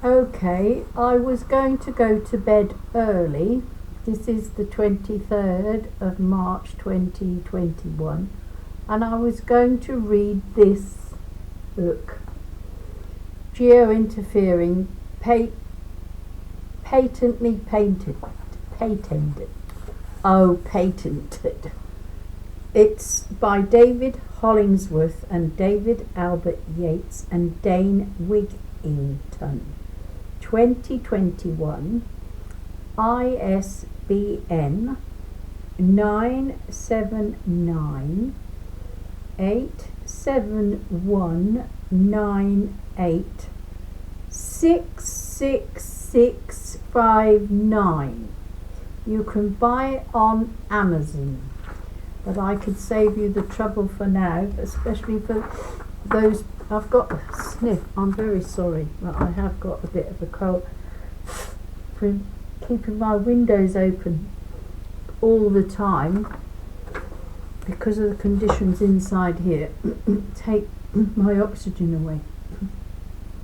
Okay, I was going to go to bed early. This is the 23rd of March 2021, and I was going to read this book, Geo-interfering, patented. It's by David Hollingsworth and David Albert Yates and Dane Wigington. 2021, ISBN 979 87198 66659. You can buy it on Amazon, but I could save you the trouble for now, especially for those. I've got a sniff. I'm very sorry, but I have got a bit of a cold from keeping my windows open all the time because of the conditions inside here. Take my oxygen away.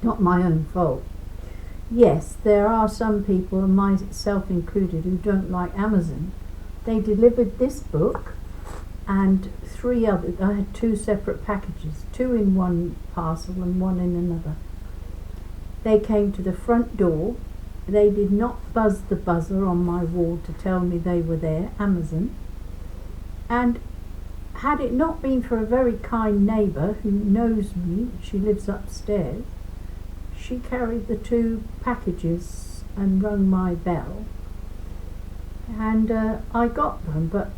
Not my own fault. Yes, there are some people, and myself included, who don't like Amazon. They delivered this book and 3 others. I had 2 separate packages, 2 in one parcel and 1 in another. They came to the front door. They did not buzz the buzzer on my wall to tell me they were there, Amazon. And had it not been for a very kind neighbour who knows me, she lives upstairs, she carried the 2 packages and rung my bell. And I got them, but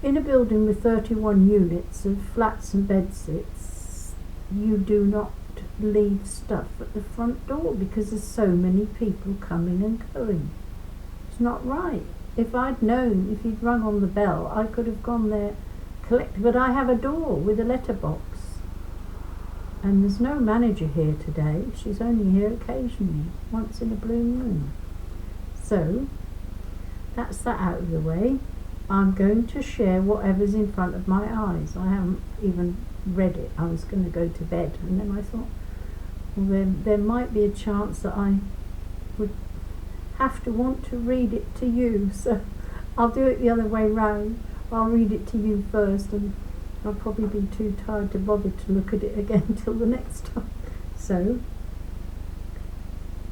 in a building with 31 units of flats and bedsits, you do not leave stuff at the front door because there's so many people coming and going. It's not right. If I'd known, if he'd rung on the bell, I could have gone there, collected. But I have a door with a letterbox, and there's no manager here today. She's only here occasionally, once in a blue moon. So that's that out of the way. I'm going to share whatever's in front of my eyes. I haven't even read it. I was going to go to bed, and then I thought, well, there might be a chance that I would have to want to read it to you, so I'll do it the other way round. I'll read it to you first, and I'll probably be too tired to bother to look at it again till the next time. So,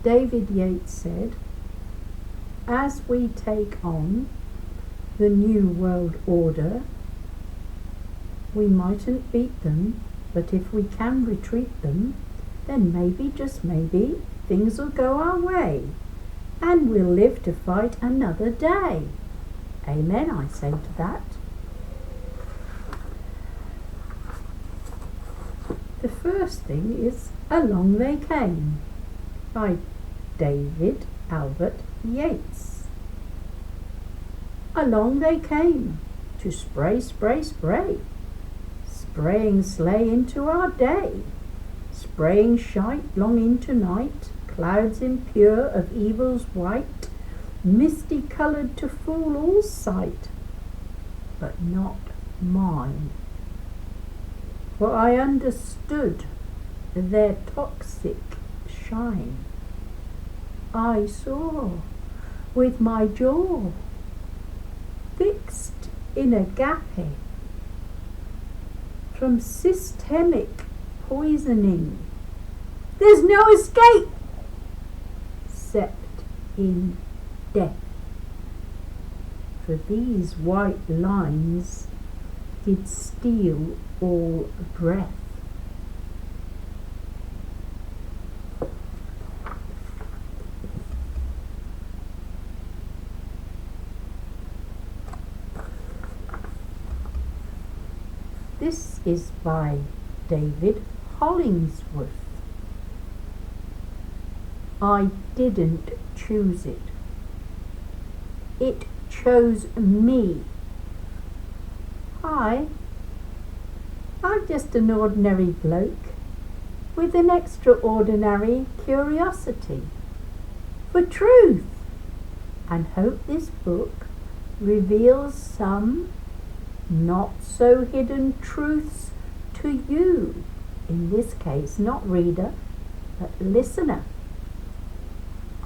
David Yates said, as we take on the New World Order, we mightn't beat them, but if we can retreat them, then maybe, just maybe, things will go our way, and we'll live to fight another day. Amen, I say to that. The first thing is Along They Came by David Albert Yates. Along they came to spray, spray, spray, spraying sleigh into our day, spraying shite long into night, clouds impure of evil's white, misty coloured to fool all sight, but not mine. For I understood their toxic shine. I saw with my jaw fixed in agape from systemic poisoning. There's no escape except in death. For these white lines did steal all breath. This is by David Hollingsworth. I didn't choose it. It chose me. I'm just an ordinary bloke with an extraordinary curiosity for truth, and hope this book reveals some not so hidden truths to you, in this case not reader but listener.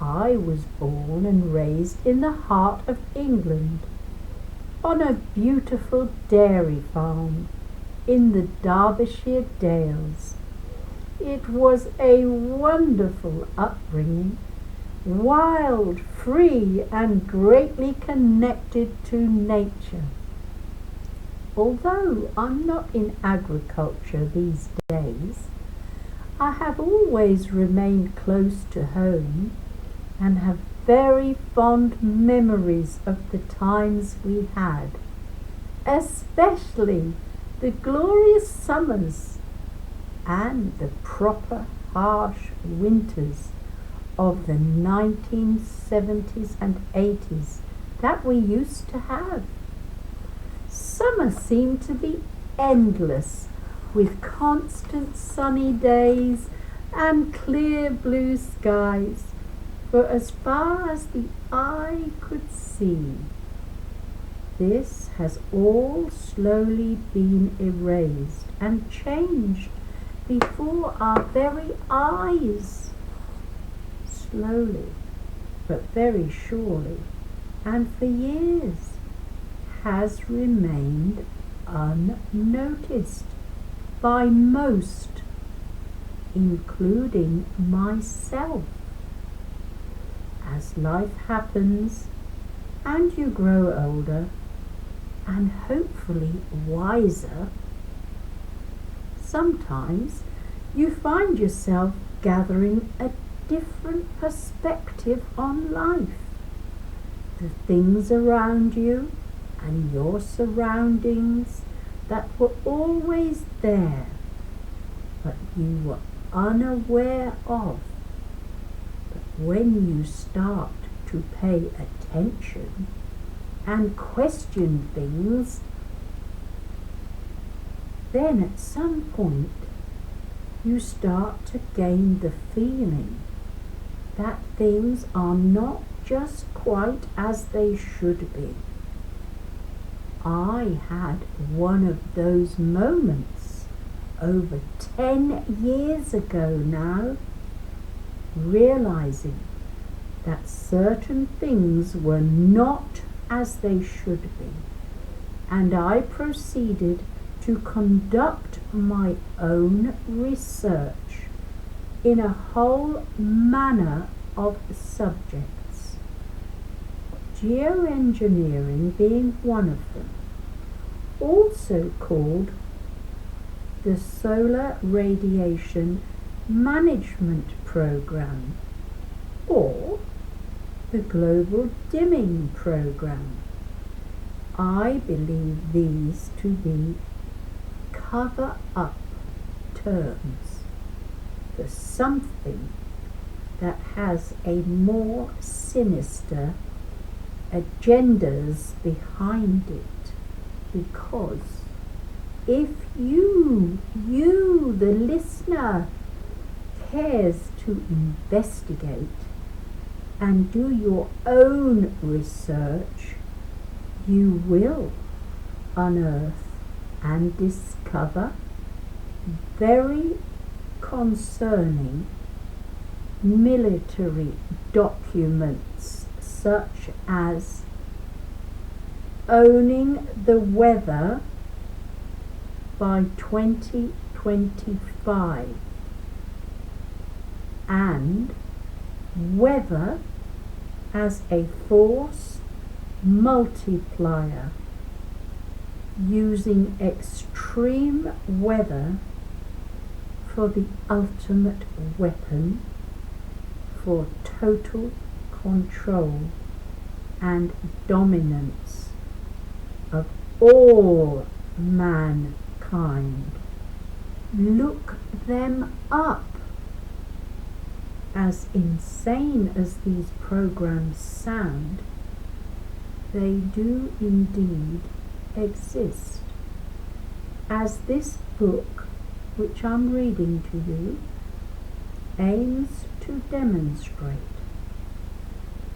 I was born and raised in the heart of England, on a beautiful dairy farm in the Derbyshire Dales. It was a wonderful upbringing, wild, free, and greatly connected to nature. Although I'm not in agriculture these days, I have always remained close to home and have very fond memories of the times we had, especially the glorious summers and the proper harsh winters of the 1970s and 80s that we used to have. Summer seemed to be endless, with constant sunny days and clear blue skies for as far as the eye could see. This has all slowly been erased and changed before our very eyes. Slowly, but very surely, and for years, has remained unnoticed by most, including myself. As life happens and you grow older and hopefully wiser, sometimes you find yourself gathering a different perspective on life. The things around you and your surroundings that were always there, but you were unaware of. But when you start to pay attention and question things, then at some point you start to gain the feeling that things are not just quite as they should be. I had one of those moments over 10 years ago now, realizing that certain things were not as they should be, and I proceeded to conduct my own research in a whole manner of subjects, geoengineering being one of them, also called the Solar Radiation Management Program, or the Global Dimming Program. I believe these to be cover-up terms for something that has a more sinister agendas behind it, because if you, the listener, cares to investigate and do your own research, you will unearth and discover very concerning military documents, such as owning the weather by 2025 and weather as a force multiplier, using extreme weather for the ultimate weapon for total control and dominance of all mankind. Look them up. As insane as these programs sound, they do indeed exist, as this book, which I'm reading to you, aims to demonstrate.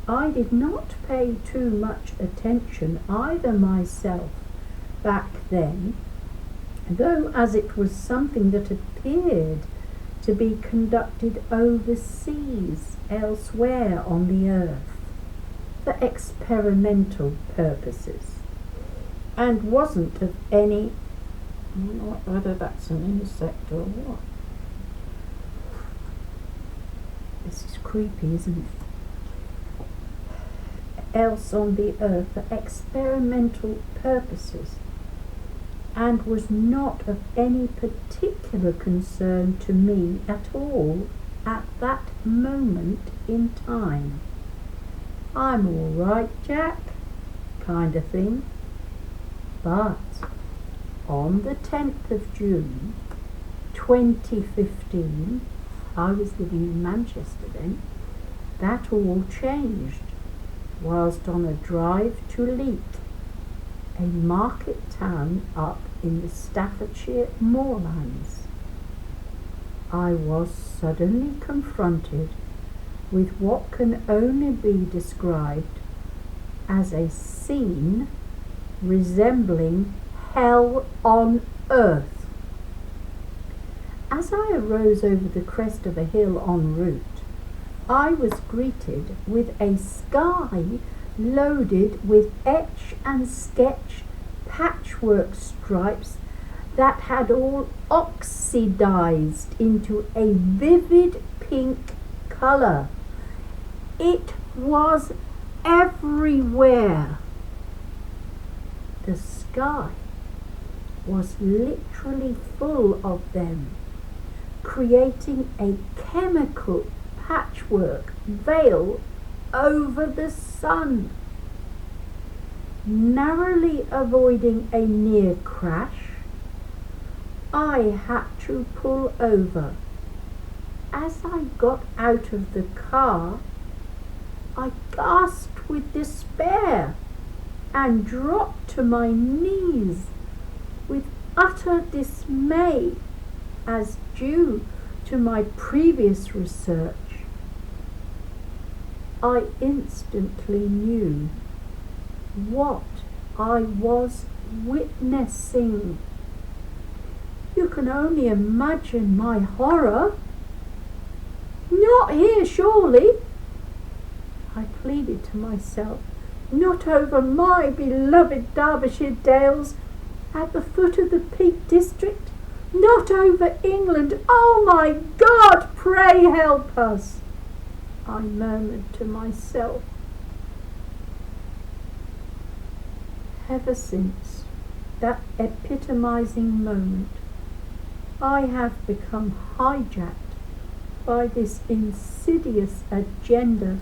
I did not pay too much attention either myself back then, though as it was something that appeared to be conducted overseas, elsewhere on the earth, for experimental purposes, and wasn't of any, whether that's an insect or what. This is creepy, isn't it? Else on the earth for experimental purposes, and was not of any particular concern to me at all at that moment in time. I'm all right, Jack, kind of thing. But on the 10th of June 2015, I was living in Manchester then, that all changed whilst on a drive to Leek, a market town up in the Staffordshire moorlands. I was suddenly confronted with what can only be described as a scene resembling hell on earth. As I arose over the crest of a hill en route, I was greeted with a sky loaded with etch and sketch patchwork stripes that had all oxidized into a vivid pink colour. It was everywhere. The sky was literally full of them, creating a chemical patchwork veil over the sun. Narrowly avoiding a near crash, I had to pull over. As I got out of the car, I gasped with despair and dropped to my knees with utter dismay, as due to my previous research. I instantly knew what I was witnessing. You can only imagine my horror. Not here, surely, I pleaded to myself. Not over my beloved Derbyshire Dales, at the foot of the Peak District. Not over England. Oh my God, pray help us, I murmured to myself. Ever since that epitomizing moment, I have become hijacked by this insidious agenda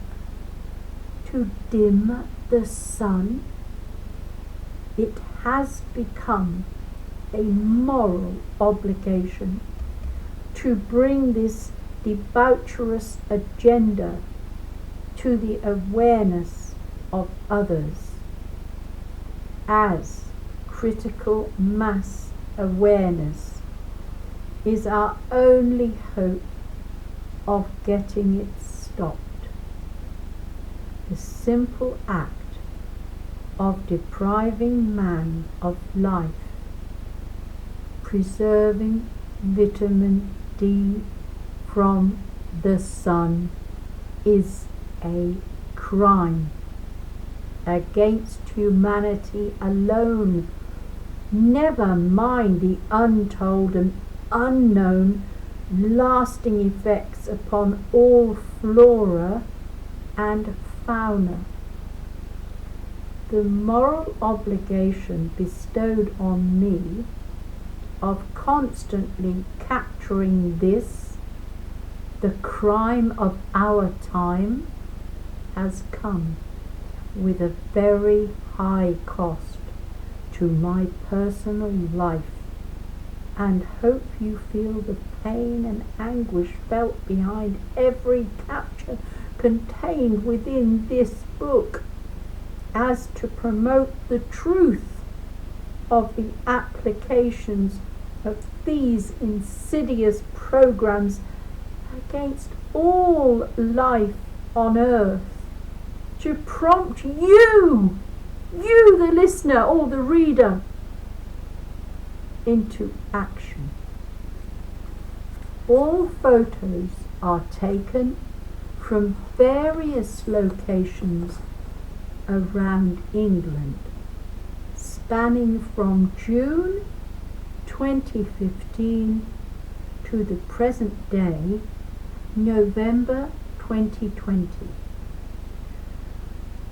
to dim the sun. It has become a moral obligation to bring this debaucherous agenda to the awareness of others, as critical mass awareness is our only hope of getting it stopped. The simple act of depriving man of life, preserving vitamin D from the sun, is a crime against humanity alone. Never mind the untold and unknown lasting effects upon all flora and fauna. The moral obligation bestowed on me of constantly capturing this, the crime of our time, has come with a very high cost to my personal life, and hope you feel the pain and anguish felt behind every capture contained within this book, as to promote the truth of the applications of these insidious programs against all life on earth, to prompt you, the listener or the reader, into action. All photos are taken from various locations around England, spanning from June 2015 to the present day, November 2020.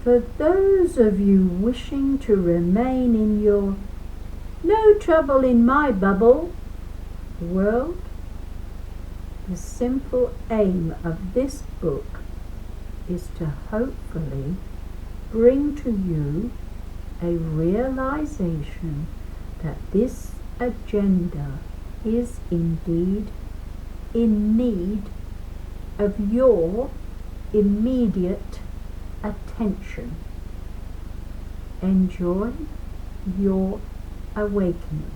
For those of you wishing to remain in your "no trouble in my bubble" world, the simple aim of this book is to hopefully bring to you a realization that this agenda is indeed in need of your immediate attention. Enjoy your awakening.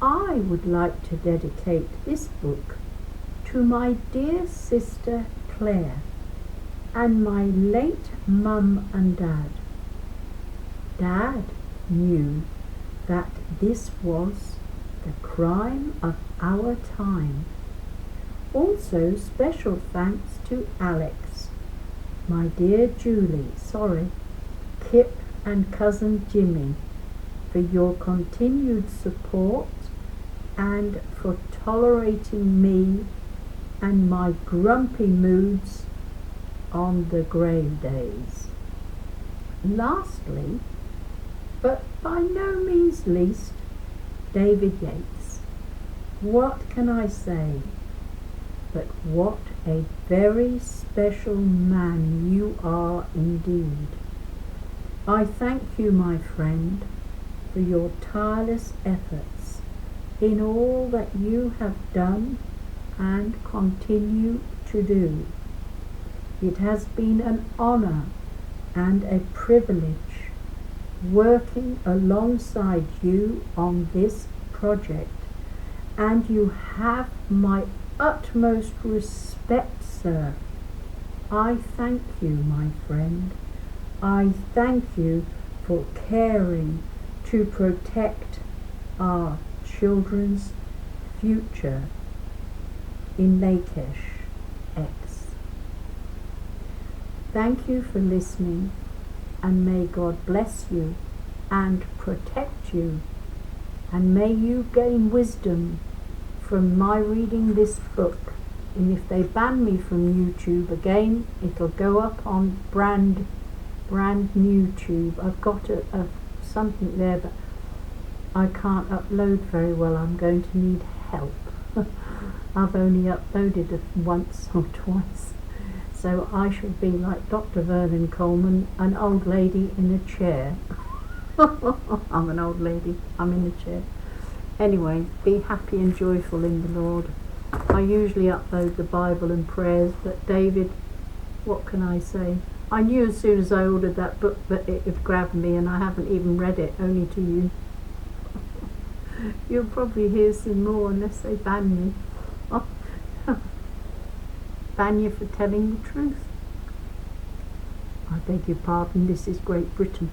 I would like to dedicate this book to my dear sister Claire and my late mum and dad. Dad knew that this was the crime of our time. Also special thanks to Alex, my dear Julie, Kip and cousin Jimmy, for your continued support and for tolerating me and my grumpy moods on the grey days. Lastly, but by no means least, David Yates. What can I say? But what a very special man you are indeed. I thank you, my friend, for your tireless efforts in all that you have done and continue to do. It has been an honour and a privilege working alongside you on this project, and you have my utmost respect, sir. I thank you, my friend. I thank you for caring to protect our children's future in Lakesh X. Thank you for listening, and may God bless you and protect you, and may you gain wisdom from my reading this book. And if they ban me from YouTube again, it'll go up on brand new tube. I've got a something there, but I can't upload very well. I'm going to need help. I've only uploaded it once or twice, so I shall be like Dr. Vernon Coleman, an old lady in a chair. I'm an old lady, I'm in a chair. Anyway, be happy and joyful in the Lord. I usually upload the Bible and prayers, but David, what can I say? I knew as soon as I ordered that book that it would grab me, and I haven't even read it, only to you. You'll probably hear some more unless they ban me. Ban you for telling the truth. I beg your pardon, this is Great Britain.